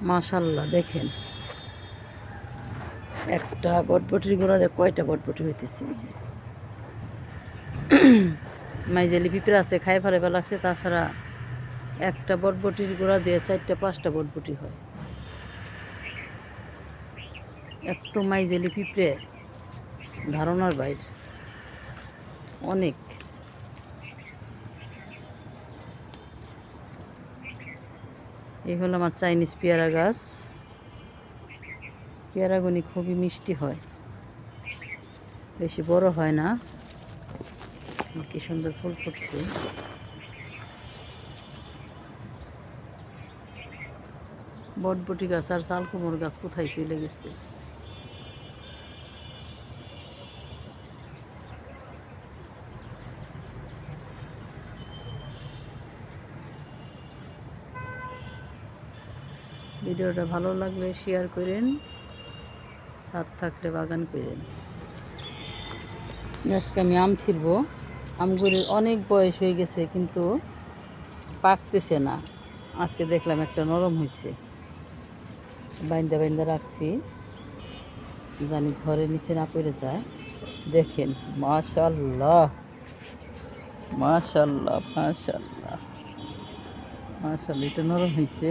মাশাল্লাহ দেখেন একটা বটবটির গোড়া কয়টা বটবটি হইতেছে। এই যে মাইজেলি পিঁপড়ে আছে, খাই ফেলে লাগছে। তাছাড়া একটা বটবটির গোড়া দিয়ে 4-5টা বটবটি হয়। এত মাইজেলি পিঁপড়ে ধারণার বাইরে, অনেক। এই হলো আমার চাইনিজ পেয়ারা গাছ। পেয়ারাগুনি খুবই মিষ্টি হয়, বেশি বড় হয় না। কি সুন্দর ফুল ফুটছে। বটবটি গাছ আর চালকুমড় গাছ কোথায় চলে গেছে। ভিডিওটা ভালো লাগলে শেয়ার করেন, ছাদ থাকলে বাগান করেন। আজকে আমি আম ছিলব। আমগুলির অনেক বয়স হয়ে গেছে কিন্তু পাকতেছে না। আজকে দেখলাম একটা নরম হয়েছে, বাইন্দা বাইন্দা রাখছি, জানি ঝড়ের নিচে না পড়ে যায়। দেখেন মাশাল্লাহ মাশাল্লাহ মাশাল্লাহ মাশাল্লাহ, এটা নরম হয়েছে।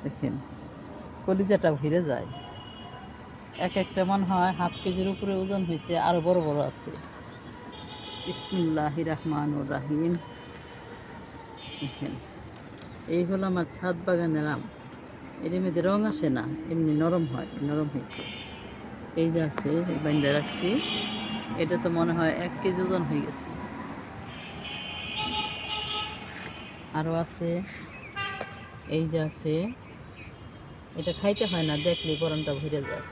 দেখেন কলিজাটা ভিড়ে যায়। এক একটা মনে হয় ½ কেজির উপরে ওজন হয়েছে, আরও বড় বড় আছে। বিসমিল্লাহির রহমানির রহিম। দেখেন এই হলো আমার ছাদ বাগানের আম। এর মধ্যে রং আসে না, এমনি নরম হয়, নরম হয়েছে। এই যে আছে, বাইন্দা রাখছি। এটা তো মনে হয় 1 কেজি ওজন হয়ে গেছে। আরও আছে, এই যে আছে। এটা খাইতে হয় না, দেখলেই গরমটা ভরে যায়।